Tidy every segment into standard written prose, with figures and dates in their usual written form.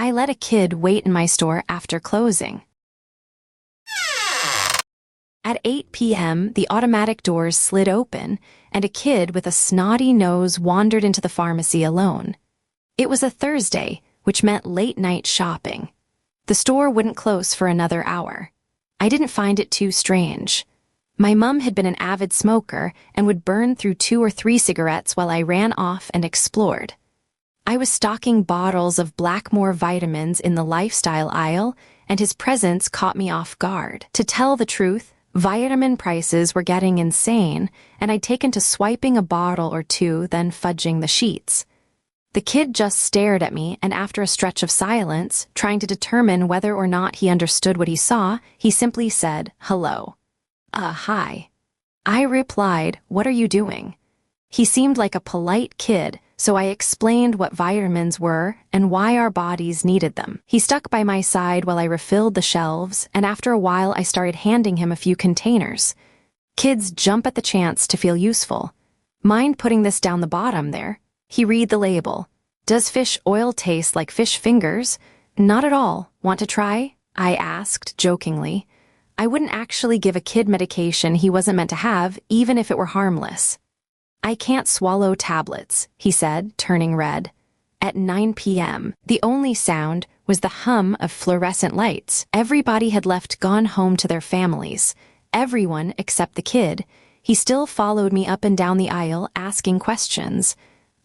I let a kid wait in my store after closing. At 8 p.m., the automatic doors slid open, and a kid with a snotty nose wandered into the pharmacy alone. It was a Thursday, which meant late-night shopping. The store wouldn't close for another hour. I didn't find it too strange. My mom had been an avid smoker and would burn through 2 or 3 cigarettes while I ran off and explored. I was stocking bottles of Blackmore vitamins in the lifestyle aisle, and his presence caught me off guard. To tell the truth, vitamin prices were getting insane, and I'd taken to swiping a bottle or two, then fudging the sheets. The kid just stared at me, and after a stretch of silence, trying to determine whether or not he understood what he saw, he simply said, "Hello." Hi. I replied, "What are you doing?" He seemed like a polite kid, so I explained what vitamins were and why our bodies needed them. He stuck by my side while I refilled the shelves, and after a while I started handing him a few containers. Kids jump at the chance to feel useful. Mind putting this down the bottom there? He read the label. "Does fish oil taste like fish fingers?" "Not at all. Want to try?" I asked, jokingly. I wouldn't actually give a kid medication he wasn't meant to have, even if it were harmless. "I can't swallow tablets," he said, turning red. At 9 p.m., the only sound was the hum of fluorescent lights. Everybody had gone home to their families. Everyone except the kid. He still followed me up and down the aisle, asking questions.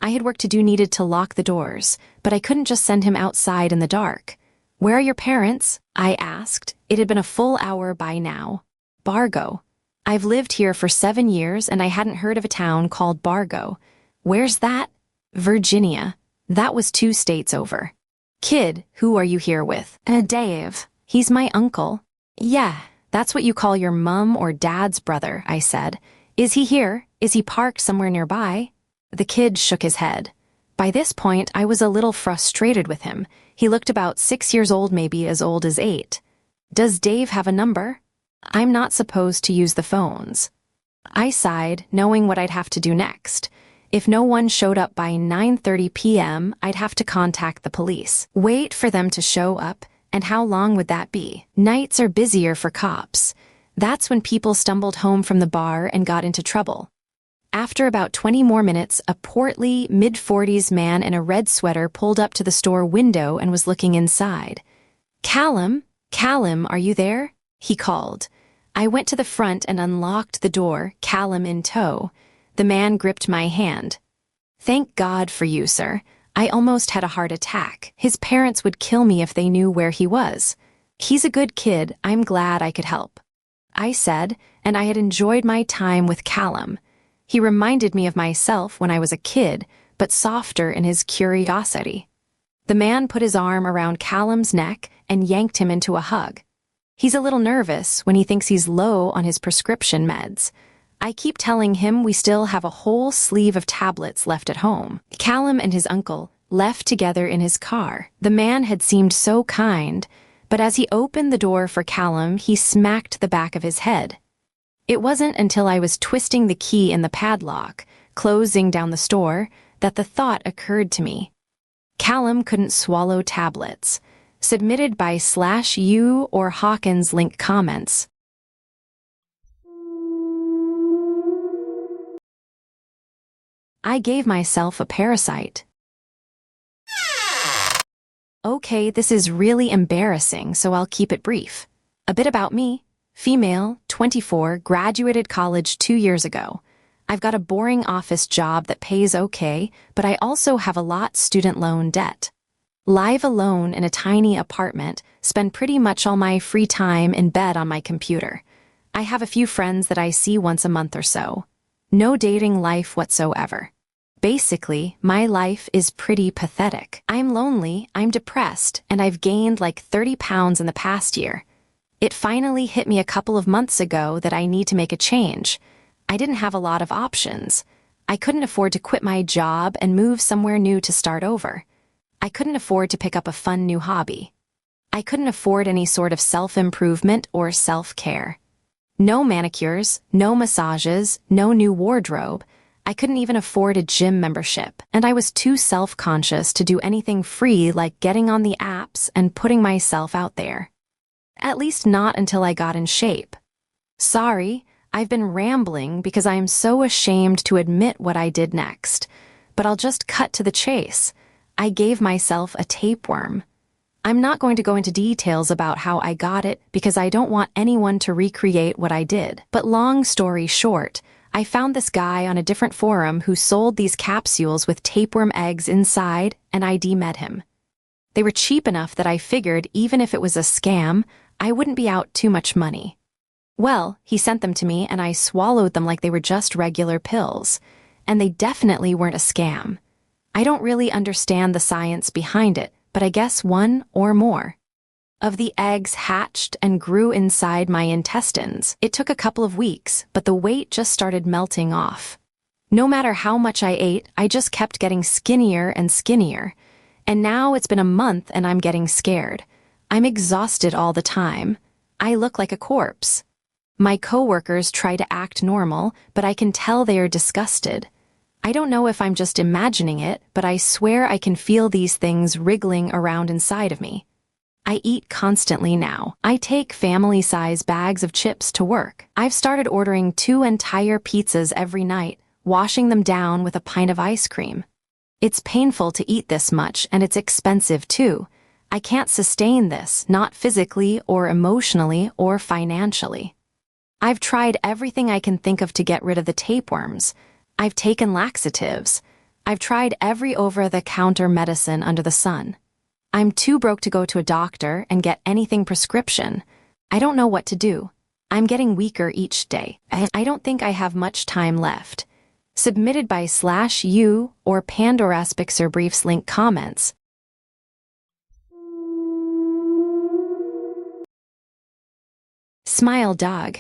I had work to do, needed to lock the doors, but I couldn't just send him outside in the dark. "Where are your parents?" I asked. It had been a full hour by now. "Bargo. I've lived here for 7 years and I hadn't heard of a town called Bargo." "Where's that?" "Virginia. That was 2 states over." "Kid, who are you here with?" Dave. He's my uncle." "Yeah, that's what you call your mum or dad's brother," I said. "Is he here? Is he parked somewhere nearby?" The kid shook his head. By this point, I was a little frustrated with him. He looked about 6 years old, maybe as old as 8. "Does Dave have a number?" "I'm not supposed to use the phones." I sighed, knowing what I'd have to do next. If no one showed up by 9:30 p.m., I'd have to contact the police. Wait for them to show up, and how long would that be? Nights are busier for cops. That's when people stumbled home from the bar and got into trouble. After about 20 more minutes, a portly, mid-40s man in a red sweater pulled up to the store window and was looking inside. Callum, are you there?" he called. I went to the front and unlocked the door, Callum in tow. The man gripped my hand. "Thank God for you, sir. I almost had a heart attack. His parents would kill me if they knew where he was." "He's a good kid. I'm glad I could help," I said, and I had enjoyed my time with Callum. He reminded me of myself when I was a kid, but softer in his curiosity. The man put his arm around Callum's neck and yanked him into a hug. He's a little nervous when he thinks he's low on his prescription meds. I keep telling him we still have a whole sleeve of tablets left at home. Callum and his uncle left together in his car. The man had seemed so kind, but as he opened the door for Callum, he smacked the back of his head. It wasn't until I was twisting the key in the padlock, closing down the store, that the thought occurred to me. Callum couldn't swallow tablets. Submitted by /U or Hawkins link comments. I gave myself a parasite. Okay, this is really embarrassing, so I'll keep it brief. A bit about me. Female, 24, graduated college 2 years ago. I've got a boring office job that pays okay, but I also have a lot student loan debt. Live alone in a tiny apartment, spend pretty much all my free time in bed on my computer. I have a few friends that I see once a month or so. No dating life whatsoever. Basically, my life is pretty pathetic. I'm lonely, I'm depressed, and I've gained like 30 pounds in the past year. It finally hit me a couple of months ago that I need to make a change. I didn't have a lot of options. I couldn't afford to quit my job and move somewhere new to start over. I couldn't afford to pick up a fun new hobby. I couldn't afford any sort of self-improvement or self-care. No manicures, no massages, no new wardrobe. I couldn't even afford a gym membership, and I was too self-conscious to do anything free like getting on the apps and putting myself out there. At least not until I got in shape. Sorry, I've been rambling because I am so ashamed to admit what I did next, but I'll just cut to the chase. I gave myself a tapeworm. I'm not going to go into details about how I got it because I don't want anyone to recreate what I did. But long story short, I found this guy on a different forum who sold these capsules with tapeworm eggs inside, and I DM'd him. They were cheap enough that I figured even if it was a scam, I wouldn't be out too much money. Well, he sent them to me and I swallowed them like they were just regular pills. And they definitely weren't a scam. I don't really understand the science behind it, but I guess one or more of the eggs hatched and grew inside my intestines. It took a couple of weeks, but the weight just started melting off. No matter how much I ate, I just kept getting skinnier and skinnier. And now it's been a month and I'm getting scared. I'm exhausted all the time. I look like a corpse. My coworkers try to act normal, but I can tell they are disgusted. I don't know if I'm just imagining it, but I swear I can feel these things wriggling around inside of me. I eat constantly now. I take family-size bags of chips to work. I've started ordering 2 entire pizzas every night, washing them down with a pint of ice cream. It's painful to eat this much, and it's expensive too. I can't sustain this, not physically or emotionally or financially. I've tried everything I can think of to get rid of the tapeworms. I've taken laxatives. I've tried every over-the-counter medicine under the sun. I'm too broke to go to a doctor and get anything prescription. I don't know what to do. I'm getting weaker each day. I don't think I have much time left. Submitted by /u or Pandora's Pixar Briefs link comments. Smile Dog.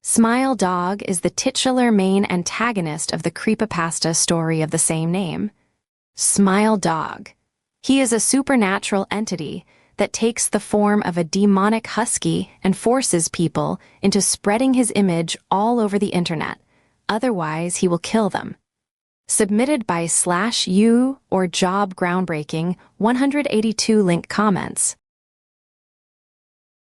Smile Dog is the titular main antagonist of the creepypasta story of the same name. Smile Dog. He is a supernatural entity that takes the form of a demonic husky and forces people into spreading his image all over the internet. Otherwise, he will kill them. Submitted by /u or Job Groundbreaking 182 link comments.